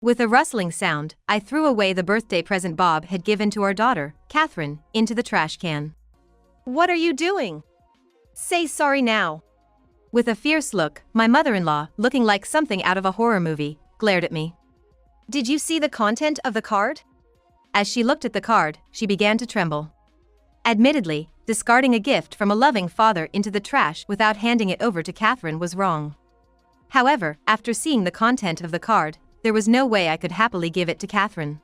With a rustling sound, I threw away the birthday present Bob had given to our daughter, Catherine, into the trash can. What are you doing? Say sorry now. With a fierce look, my mother-in-law, looking like something out of a horror movie, glared at me. Did you see the content of the card? As she looked at the card, she began to tremble. Admittedly, discarding a gift from a loving father into the trash without handing it over to Catherine was wrong. However, after seeing the content of the card, there was no way I could happily give it to Catherine.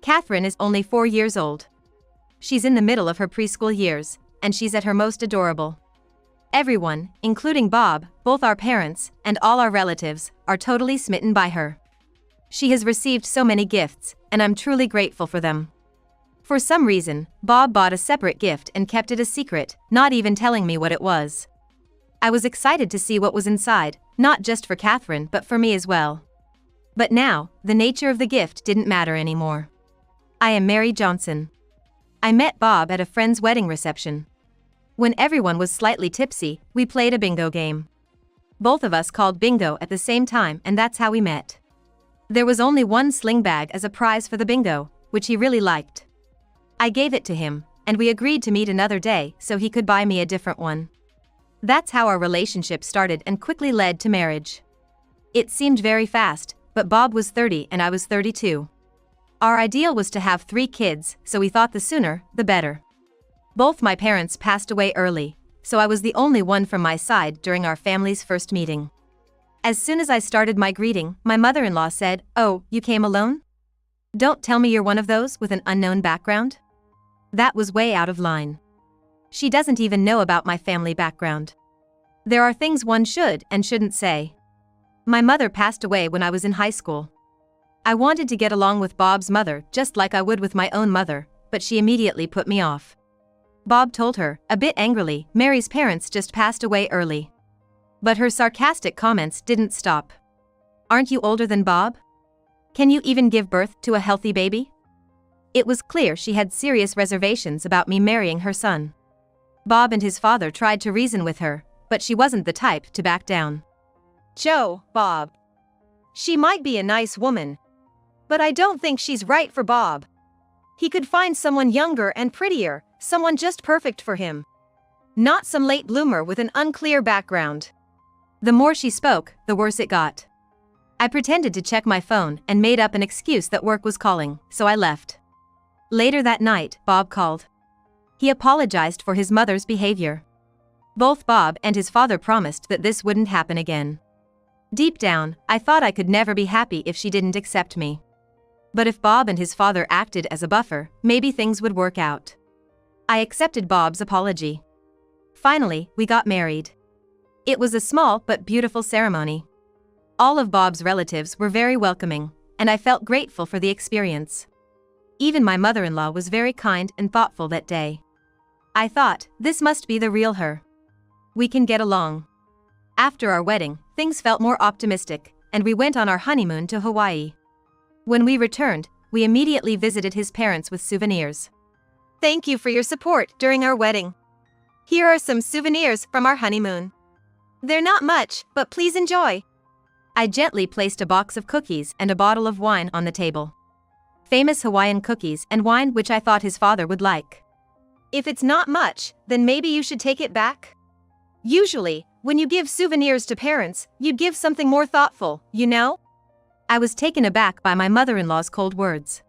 Catherine is only 4 years old. She's in the middle of her preschool years, and she's at her most adorable. Everyone, including Bob, both our parents, and all our relatives, are totally smitten by her. She has received so many gifts, and I'm truly grateful for them. For some reason, Bob bought a separate gift and kept it a secret, not even telling me what it was. I was excited to see what was inside, not just for Catherine but for me as well. But now, the nature of the gift didn't matter anymore. I am Mary Johnson. I met Bob at a friend's wedding reception. When everyone was slightly tipsy, we played a bingo game. Both of us called bingo at the same time, and that's how we met. There was only one sling bag as a prize for the bingo, which he really liked. I gave it to him, and we agreed to meet another day so he could buy me a different one. That's how our relationship started and quickly led to marriage. It seemed very fast, but Bob was 30 and I was 32. Our ideal was to have 3 kids, so we thought the sooner, the better. Both my parents passed away early, so I was the only one from my side during our family's first meeting. As soon as I started my greeting, my mother-in-law said, "Oh, you came alone? Don't tell me you're one of those with an unknown background?" That was way out of line. She doesn't even know about my family background. There are things one should and shouldn't say. My mother passed away when I was in high school. I wanted to get along with Bob's mother just like I would with my own mother, but she immediately put me off. Bob told her, a bit angrily, Mary's parents just passed away early. But her sarcastic comments didn't stop. Aren't you older than Bob? Can you even give birth to a healthy baby? It was clear she had serious reservations about me marrying her son. Bob and his father tried to reason with her, but she wasn't the type to back down. Joe, Bob. She might be a nice woman, but I don't think she's right for Bob. He could find someone younger and prettier, someone just perfect for him. Not some late bloomer with an unclear background. The more she spoke, the worse it got. I pretended to check my phone and made up an excuse that work was calling, so I left. Later that night, Bob called. He apologized for his mother's behavior. Both Bob and his father promised that this wouldn't happen again. Deep down, I thought I could never be happy if she didn't accept me. But if Bob and his father acted as a buffer, maybe things would work out. I accepted Bob's apology. Finally, we got married. It was a small but beautiful ceremony. All of Bob's relatives were very welcoming, and I felt grateful for the experience. Even my mother-in-law was very kind and thoughtful that day. I thought, this must be the real her. We can get along. After our wedding, things felt more optimistic, and we went on our honeymoon to Hawaii. When we returned, we immediately visited his parents with souvenirs. Thank you for your support during our wedding. Here are some souvenirs from our honeymoon. They're not much, but please enjoy. I gently placed a box of cookies and a bottle of wine on the table. Famous Hawaiian cookies and wine which I thought his father would like. If it's not much, then maybe you should take it back. Usually, when you give souvenirs to parents, you'd give something more thoughtful, you know? I was taken aback by my mother-in-law's cold words.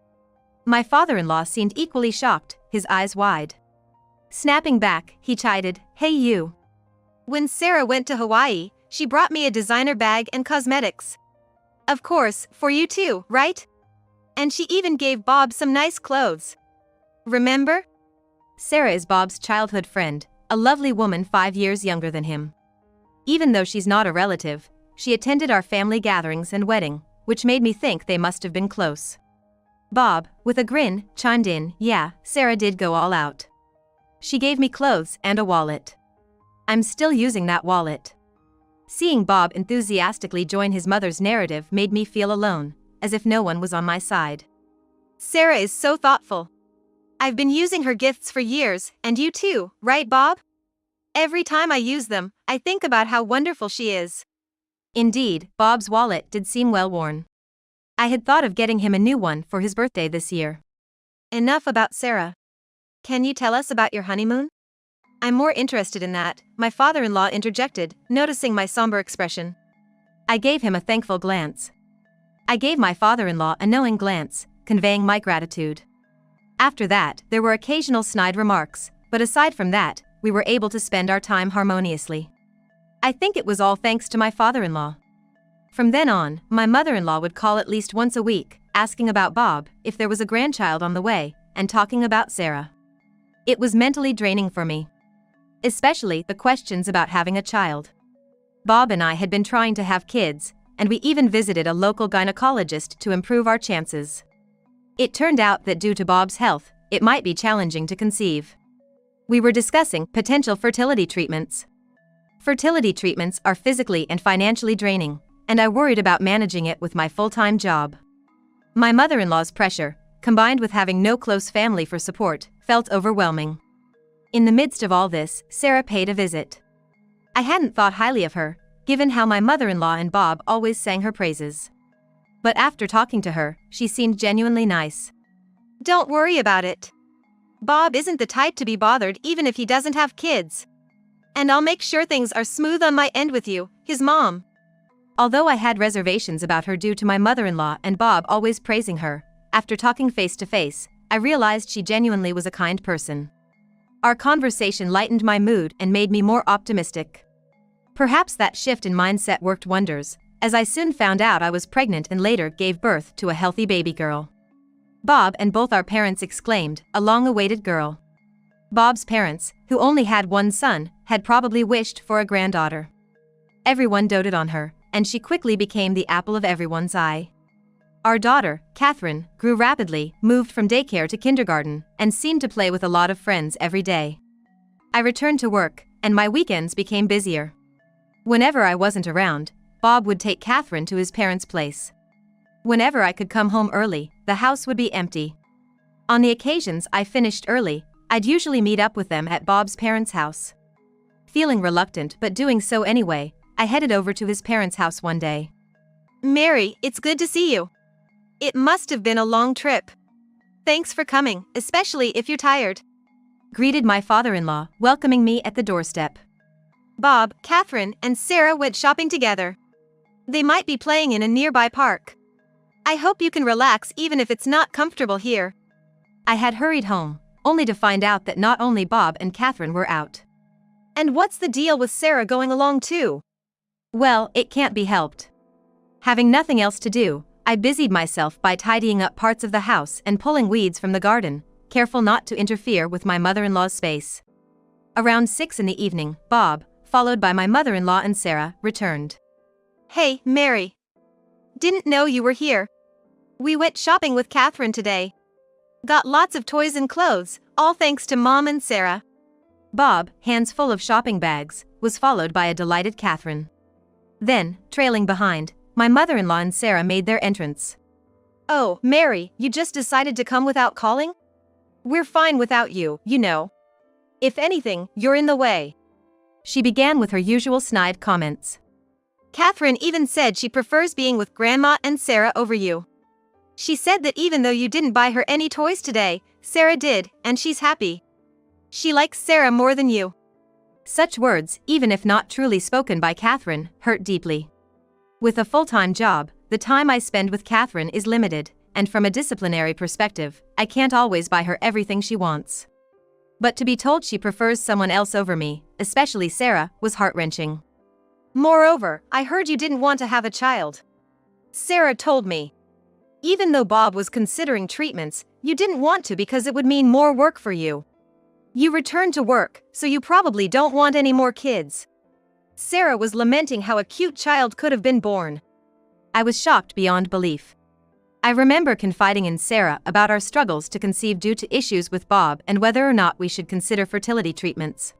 My father-in-law seemed equally shocked, his eyes wide. Snapping back, he chided, "Hey you. When Sarah went to Hawaii, she brought me a designer bag and cosmetics. Of course, for you too, right? And she even gave Bob some nice clothes. Remember?" Sarah is Bob's childhood friend, a lovely woman 5 years younger than him. Even though she's not a relative, she attended our family gatherings and wedding, which made me think they must have been close. Bob, with a grin, chimed in, "Yeah, Sarah did go all out. She gave me clothes and a wallet. I'm still using that wallet." Seeing Bob enthusiastically join his mother's narrative made me feel alone, as if no one was on my side. Sarah is so thoughtful. I've been using her gifts for years, and you too, right, Bob? Every time I use them, I think about how wonderful she is. Indeed, Bob's wallet did seem well worn. I had thought of getting him a new one for his birthday this year. Enough about Sarah. Can you tell us about your honeymoon? I'm more interested in that, my father-in-law interjected, noticing my somber expression. I gave him a thankful glance. I gave my father-in-law a knowing glance, conveying my gratitude. After that, there were occasional snide remarks, but aside from that, we were able to spend our time harmoniously. I think it was all thanks to my father-in-law. From then on, my mother-in-law would call at least once a week, asking about Bob, if there was a grandchild on the way, and talking about Sarah. It was mentally draining for me. Especially the questions about having a child. Bob and I had been trying to have kids, and we even visited a local gynecologist to improve our chances. It turned out that due to Bob's health, it might be challenging to conceive. We were discussing potential fertility treatments. Fertility treatments are physically and financially draining, and I worried about managing it with my full-time job. My mother-in-law's pressure, combined with having no close family for support, felt overwhelming. In the midst of all this, Sarah paid a visit. I hadn't thought highly of her, given how my mother-in-law and Bob always sang her praises. But after talking to her, she seemed genuinely nice. Don't worry about it. Bob isn't the type to be bothered even if he doesn't have kids. And I'll make sure things are smooth on my end with you, his mom. Although I had reservations about her due to my mother-in-law and Bob always praising her, after talking face to face, I realized she genuinely was a kind person. Our conversation lightened my mood and made me more optimistic. Perhaps that shift in mindset worked wonders, as I soon found out I was pregnant and later gave birth to a healthy baby girl. Bob and both our parents exclaimed, "A long-awaited girl." Bob's parents, who only had one son, had probably wished for a granddaughter. Everyone doted on her, and she quickly became the apple of everyone's eye. Our daughter, Catherine, grew rapidly, moved from daycare to kindergarten, and seemed to play with a lot of friends every day. I returned to work, and my weekends became busier. Whenever I wasn't around, Bob would take Catherine to his parents' place. Whenever I could come home early, the house would be empty. On the occasions I finished early, I'd usually meet up with them at Bob's parents' house. Feeling reluctant but doing so anyway, I headed over to his parents' house one day. "Mary, it's good to see you. It must have been a long trip. Thanks for coming, especially if you're tired," greeted my father-in-law, welcoming me at the doorstep. Bob, Catherine, and Sarah went shopping together. They might be playing in a nearby park. I hope you can relax even if it's not comfortable here. I had hurried home, only to find out that not only Bob and Catherine were out. And what's the deal with Sarah going along too? Well, it can't be helped. Having nothing else to do, I busied myself by tidying up parts of the house and pulling weeds from the garden, careful not to interfere with my mother-in-law's space. Around 6 in the evening, Bob, followed by my mother-in-law and Sarah, returned. "Hey, Mary. Didn't know you were here. We went shopping with Catherine today. Got lots of toys and clothes, all thanks to Mom and Sarah." Bob, hands full of shopping bags, was followed by a delighted Catherine. Then, trailing behind, my mother-in-law and Sarah made their entrance. "Oh, Mary, you just decided to come without calling? We're fine without you, you know. If anything, you're in the way." She began with her usual snide comments. "Catherine even said she prefers being with Grandma and Sarah over you. She said that even though you didn't buy her any toys today, Sarah did, and she's happy. She likes Sarah more than you." Such words, even if not truly spoken by Catherine, hurt deeply. With a full-time job, the time I spend with Catherine is limited, and from a disciplinary perspective, I can't always buy her everything she wants. But to be told she prefers someone else over me, especially Sarah, was heart-wrenching. "Moreover, I heard you didn't want to have a child. Sarah told me. Even though Bob was considering treatments, you didn't want to because it would mean more work for you. You returned to work, so you probably don't want any more kids." Sarah was lamenting how a cute child could have been born. I was shocked beyond belief. I remember confiding in Sarah about our struggles to conceive due to issues with Bob and whether or not we should consider fertility treatments.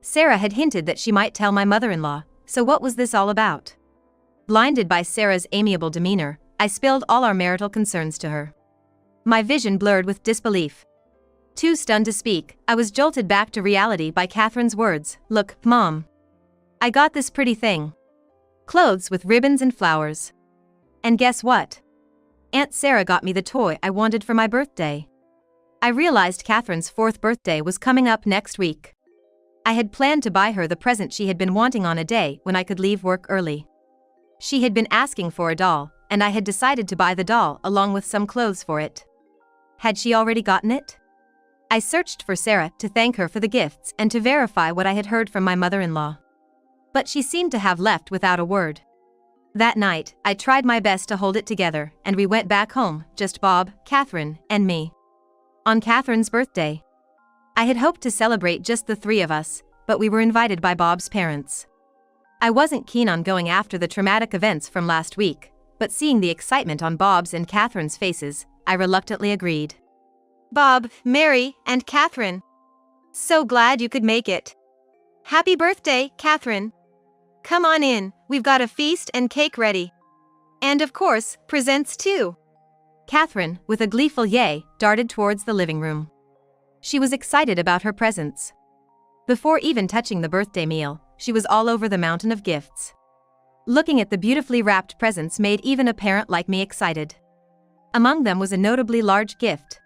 Sarah had hinted that she might tell my mother-in-law, so what was this all about? Blinded by Sarah's amiable demeanor, I spilled all our marital concerns to her. My vision blurred with disbelief. Too stunned to speak, I was jolted back to reality by Catherine's words, "Look, Mom. I got this pretty thing. Clothes with ribbons and flowers. And guess what? Aunt Sarah got me the toy I wanted for my birthday. I realized Catherine's 4th birthday was coming up next week. I had planned to buy her the present she had been wanting on a day when I could leave work early. She had been asking for a doll, and I had decided to buy the doll along with some clothes for it. Had she already gotten it? I searched for Sarah to thank her for the gifts and to verify what I had heard from my mother-in-law. But she seemed to have left without a word. That night, I tried my best to hold it together, and we went back home, just Bob, Catherine, and me. On Catherine's birthday. I had hoped to celebrate just the 3 of us, but we were invited by Bob's parents. I wasn't keen on going after the traumatic events from last week, but seeing the excitement on Bob's and Catherine's faces, I reluctantly agreed. Bob, Mary, and Catherine. So glad you could make it. Happy birthday, Catherine. Come on in, we've got a feast and cake ready. And of course, presents too. Catherine, with a gleeful yay, darted towards the living room. She was excited about her presents. Before even touching the birthday meal, she was all over the mountain of gifts. Looking at the beautifully wrapped presents made even a parent like me excited. Among them was a notably large gift,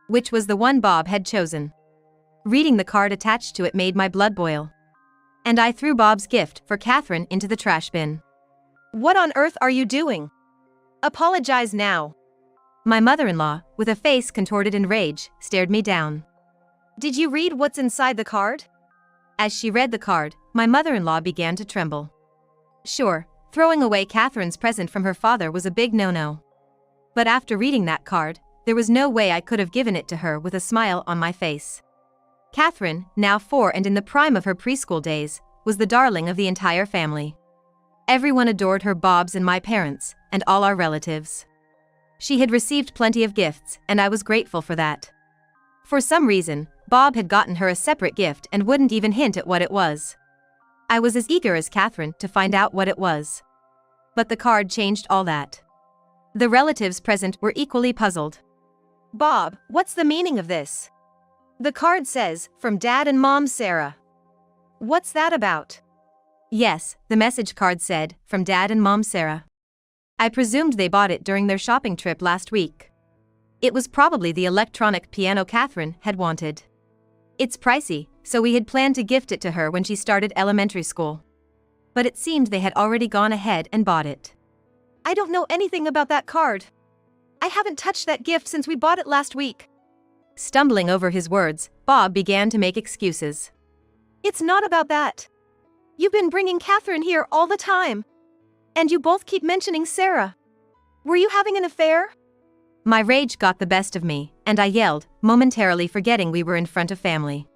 which was the one Bob had chosen. Reading the card attached to it made my blood boil. And I threw Bob's gift for Catherine into the trash bin. What on earth are you doing? Apologize now. My mother-in-law, with a face contorted in rage, stared me down. Did you read what's inside the card? As she read the card, my mother-in-law began to tremble. Sure, throwing away Catherine's present from her father was a big no-no. But after reading that card, there was no way I could have given it to her with a smile on my face. Catherine, now 4 and in the prime of her preschool days, was the darling of the entire family. Everyone adored her, Bob's and my parents, and all our relatives. She had received plenty of gifts, and I was grateful for that. For some reason, Bob had gotten her a separate gift and wouldn't even hint at what it was. I was as eager as Catherine to find out what it was. But the card changed all that. The relatives present were equally puzzled. Bob, what's the meaning of this? The card says, from Dad and Mom Sarah. What's that about? Yes, the message card said, from Dad and Mom Sarah. I presumed they bought it during their shopping trip last week. It was probably the electronic piano Catherine had wanted. It's pricey, so we had planned to gift it to her when she started elementary school. But it seemed they had already gone ahead and bought it. I don't know anything about that card. I haven't touched that gift since we bought it last week. Stumbling over his words, Bob began to make excuses. It's not about that. You've been bringing Catherine here all the time. And you both keep mentioning Sarah. Were you having an affair? My rage got the best of me, and I yelled, momentarily forgetting we were in front of family.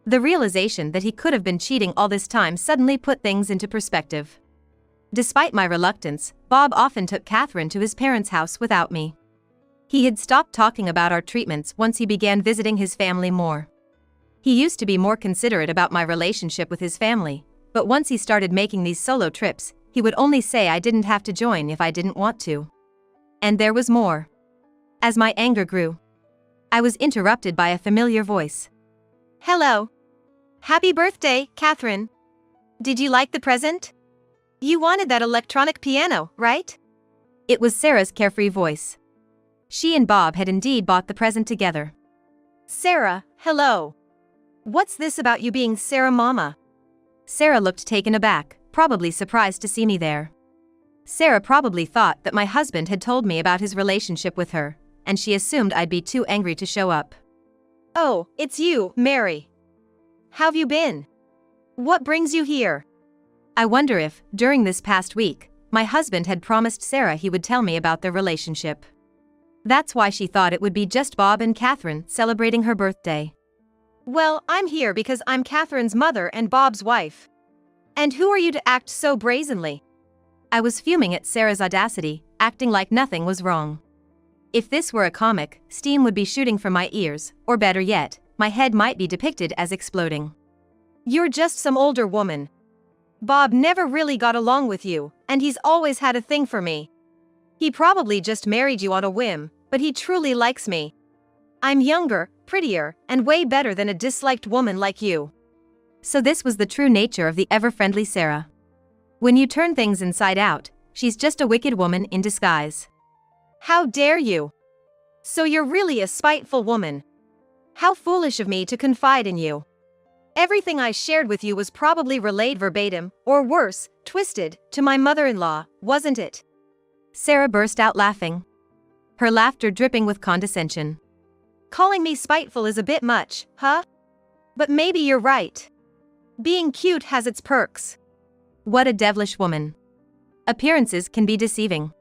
The realization that he could have been cheating all this time suddenly put things into perspective. Despite my reluctance, Bob often took Catherine to his parents' house without me. He had stopped talking about our treatments once he began visiting his family more. He used to be more considerate about my relationship with his family, but once he started making these solo trips, he would only say I didn't have to join if I didn't want to. And there was more. As my anger grew, I was interrupted by a familiar voice. Hello. Happy birthday, Catherine. Did you like the present? You wanted that electronic piano, right? It was Sarah's carefree voice. She and Bob had indeed bought the present together. Sarah, hello. What's this about you being Sarah Mama? Sarah looked taken aback, probably surprised to see me there. Sarah probably thought that my husband had told me about his relationship with her, and she assumed I'd be too angry to show up. Oh, it's you, Mary. How've you been? What brings you here? I wonder if, during this past week, my husband had promised Sarah he would tell me about their relationship. That's why she thought it would be just Bob and Catherine celebrating her birthday. Well, I'm here because I'm Catherine's mother and Bob's wife. And who are you to act so brazenly? I was fuming at Sarah's audacity, acting like nothing was wrong. If this were a comic, steam would be shooting from my ears, or better yet, my head might be depicted as exploding. You're just some older woman. Bob never really got along with you, and he's always had a thing for me. He probably just married you on a whim, but he truly likes me. I'm younger, prettier, and way better than a disliked woman like you. So this was the true nature of the ever-friendly Sarah. When you turn things inside out, she's just a wicked woman in disguise. How dare you? So you're really a spiteful woman. How foolish of me to confide in you. Everything I shared with you was probably relayed verbatim, or worse, twisted, to my mother-in-law, wasn't it? Sarah burst out laughing, her laughter dripping with condescension. Calling me spiteful is a bit much, huh? But maybe you're right. Being cute has its perks. What a devilish woman. Appearances can be deceiving.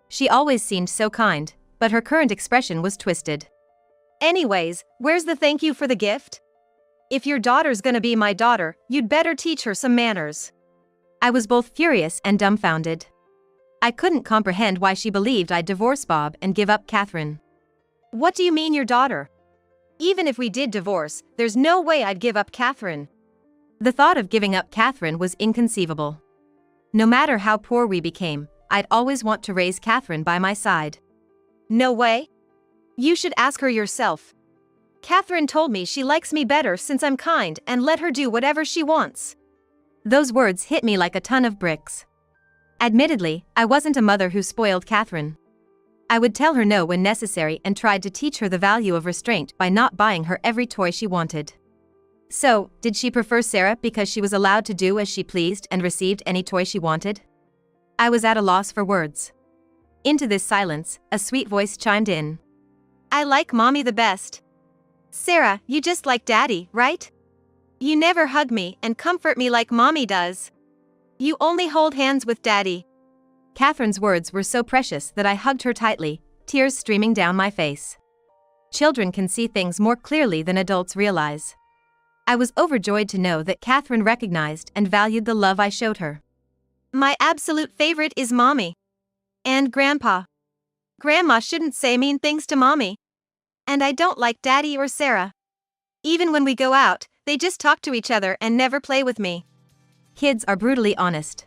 She always seemed so kind, but her current expression was twisted. Anyways, where's the thank you for the gift? If your daughter's gonna be my daughter, you'd better teach her some manners. I was both furious and dumbfounded. I couldn't comprehend why she believed I'd divorce Bob and give up Catherine. What do you mean your daughter? Even if we did divorce, there's no way I'd give up Catherine. The thought of giving up Catherine was inconceivable. No matter how poor we became, I'd always want to raise Catherine by my side. No way? You should ask her yourself. Catherine told me she likes me better since I'm kind and let her do whatever she wants. Those words hit me like a ton of bricks. Admittedly, I wasn't a mother who spoiled Catherine. I would tell her no when necessary and tried to teach her the value of restraint by not buying her every toy she wanted. So, did she prefer Sarah because she was allowed to do as she pleased and received any toy she wanted? I was at a loss for words. Into this silence, a sweet voice chimed in. I like Mommy the best. Sarah, you just like Daddy, right? You never hug me and comfort me like Mommy does. You only hold hands with Daddy. Catherine's words were so precious that I hugged her tightly, tears streaming down my face. Children can see things more clearly than adults realize. I was overjoyed to know that Catherine recognized and valued the love I showed her. My absolute favorite is Mommy. And Grandpa. Grandma shouldn't say mean things to Mommy. And I don't like Daddy or Sarah. Even when we go out, they just talk to each other and never play with me. Kids are brutally honest.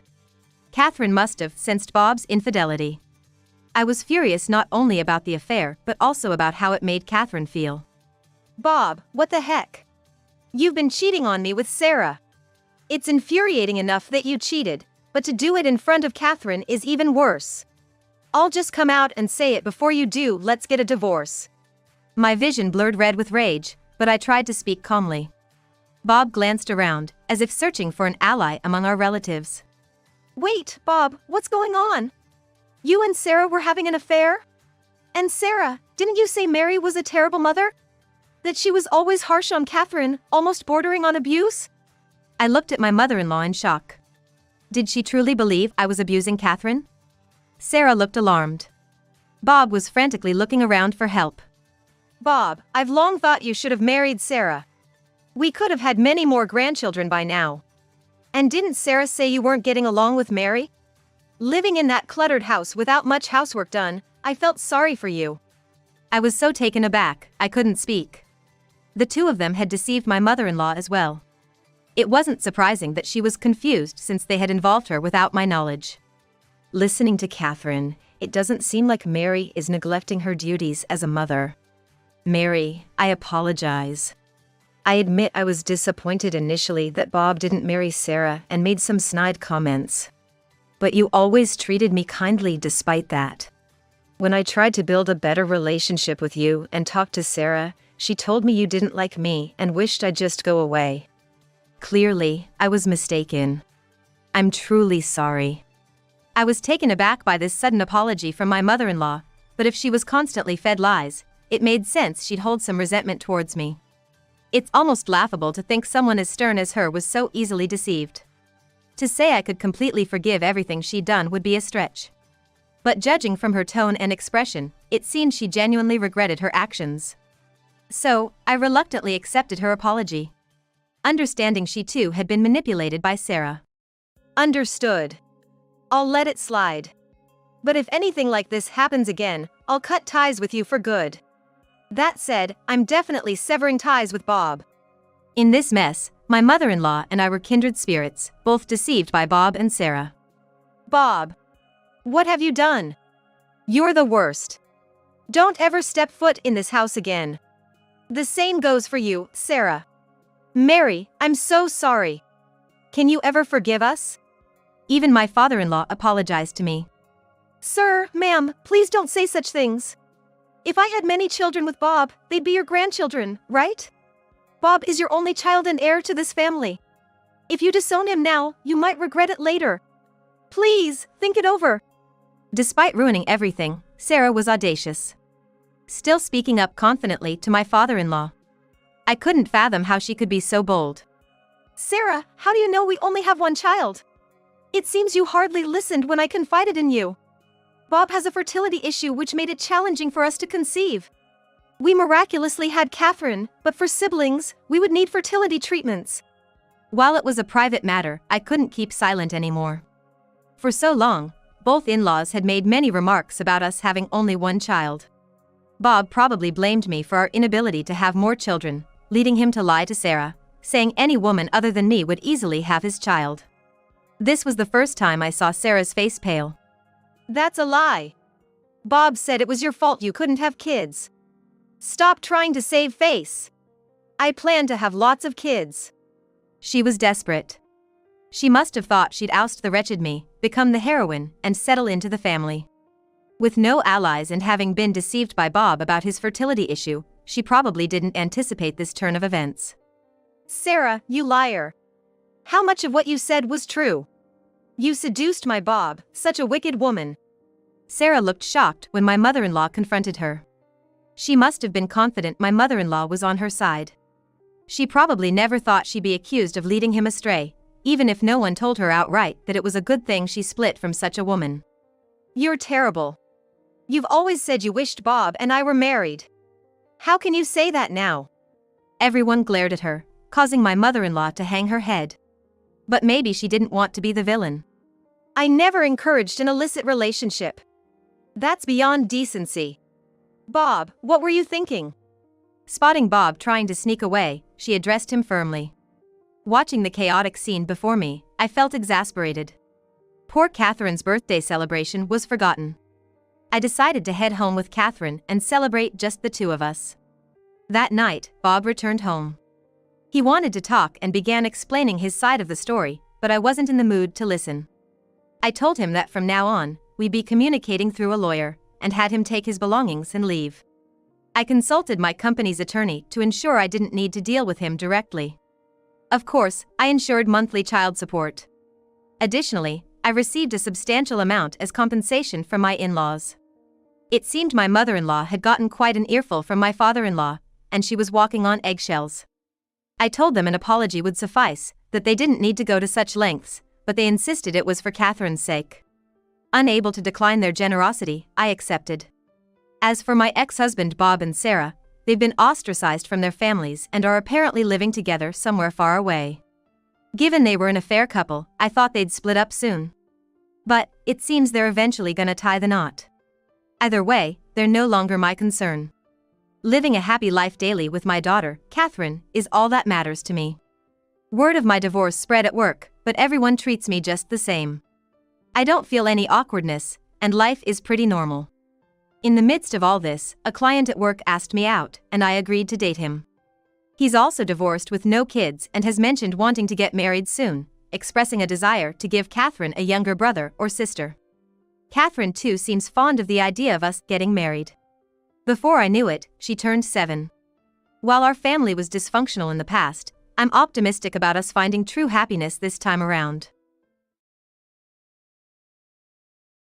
Catherine must have sensed Bob's infidelity. I was furious not only about the affair but also about how it made Catherine feel. Bob, what the heck? You've been cheating on me with Sarah. It's infuriating enough that you cheated, but to do it in front of Catherine is even worse. I'll just come out and say it before you do. Let's get a divorce. My vision blurred red with rage, but I tried to speak calmly. Bob glanced around, as if searching for an ally among our relatives. Wait, Bob, what's going on? You and Sarah were having an affair? And Sarah, didn't you say Mary was a terrible mother? That she was always harsh on Catherine, almost bordering on abuse? I looked at my mother-in-law in shock. Did she truly believe I was abusing Catherine? Sarah looked alarmed. Bob was frantically looking around for help. Bob, I've long thought you should have married Sarah. We could have had many more grandchildren by now. And didn't Sarah say you weren't getting along with Mary? Living in that cluttered house without much housework done, I felt sorry for you. I was so taken aback, I couldn't speak. The two of them had deceived my mother-in-law as well. It wasn't surprising that she was confused since they had involved her without my knowledge. Listening to Catherine, it doesn't seem like Mary is neglecting her duties as a mother. Mary, I apologize. I admit I was disappointed initially that Bob didn't marry Sarah and made some snide comments. But you always treated me kindly despite that. When I tried to build a better relationship with you and talk to Sarah, she told me you didn't like me and wished I'd just go away. Clearly, I was mistaken. I'm truly sorry. I was taken aback by this sudden apology from my mother-in-law, but if she was constantly fed lies, it made sense she'd hold some resentment towards me. It's almost laughable to think someone as stern as her was so easily deceived. To say I could completely forgive everything she'd done would be a stretch. But judging from her tone and expression, it seemed she genuinely regretted her actions. So, I reluctantly accepted her apology, understanding she too had been manipulated by Sarah. Understood. I'll let it slide. But if anything like this happens again, I'll cut ties with you for good. That said, I'm definitely severing ties with Bob. In this mess, my mother-in-law and I were kindred spirits, both deceived by Bob and Sarah. Bob, what have you done? You're the worst. Don't ever step foot in this house again. The same goes for you, Sarah. Mary, I'm so sorry. Can you ever forgive us? Even my father-in-law apologized to me. Sir, ma'am, please don't say such things. If I had many children with Bob, they'd be your grandchildren, right? Bob is your only child and heir to this family. If you disown him now, you might regret it later. Please, think it over. Despite ruining everything, Sarah was audacious. Still speaking up confidently to my father-in-law. I couldn't fathom how she could be so bold. Sarah, how do you know we only have one child? It seems you hardly listened when I confided in you. Bob has a fertility issue which made it challenging for us to conceive. We miraculously had Catherine, but for siblings, we would need fertility treatments. While it was a private matter, I couldn't keep silent anymore. For so long, both in-laws had made many remarks about us having only one child. Bob probably blamed me for our inability to have more children, leading him to lie to Sarah, saying any woman other than me would easily have his child. This was the first time I saw Sarah's face pale. That's a lie. Bob said it was your fault you couldn't have kids. Stop trying to save face. I plan to have lots of kids. She was desperate. She must have thought she'd oust the wretched me, become the heroine, and settle into the family. With no allies and having been deceived by Bob about his fertility issue, she probably didn't anticipate this turn of events. Sarah, you liar. How much of what you said was true? You seduced my Bob, such a wicked woman. Sarah looked shocked when my mother-in-law confronted her. She must have been confident my mother-in-law was on her side. She probably never thought she'd be accused of leading him astray, even if no one told her outright that it was a good thing she split from such a woman. You're terrible. You've always said you wished Bob and I were married. How can you say that now? Everyone glared at her, causing my mother-in-law to hang her head. But maybe she didn't want to be the villain. I never encouraged an illicit relationship. That's beyond decency. Bob, what were you thinking? Spotting Bob trying to sneak away, she addressed him firmly. Watching the chaotic scene before me, I felt exasperated. Poor Catherine's birthday celebration was forgotten. I decided to head home with Catherine and celebrate just the two of us. That night, Bob returned home. He wanted to talk and began explaining his side of the story, but I wasn't in the mood to listen. I told him that from now on, we'd be communicating through a lawyer, and had him take his belongings and leave. I consulted my company's attorney to ensure I didn't need to deal with him directly. Of course, I ensured monthly child support. Additionally, I received a substantial amount as compensation from my in-laws. It seemed my mother-in-law had gotten quite an earful from my father-in-law, and she was walking on eggshells. I told them an apology would suffice, that they didn't need to go to such lengths, but they insisted it was for Catherine's sake. Unable to decline their generosity, I accepted. As for my ex-husband Bob and Sarah, they've been ostracized from their families and are apparently living together somewhere far away. Given they were an affair couple, I thought they'd split up soon. But, it seems they're eventually gonna tie the knot. Either way, they're no longer my concern. Living a happy life daily with my daughter, Catherine, is all that matters to me. Word of my divorce spread at work, but everyone treats me just the same. I don't feel any awkwardness, and life is pretty normal. In the midst of all this, a client at work asked me out, and I agreed to date him. He's also divorced with no kids and has mentioned wanting to get married soon, expressing a desire to give Catherine a younger brother or sister. Catherine too seems fond of the idea of us getting married. Before I knew it, she turned 7. While our family was dysfunctional in the past, I'm optimistic about us finding true happiness this time around.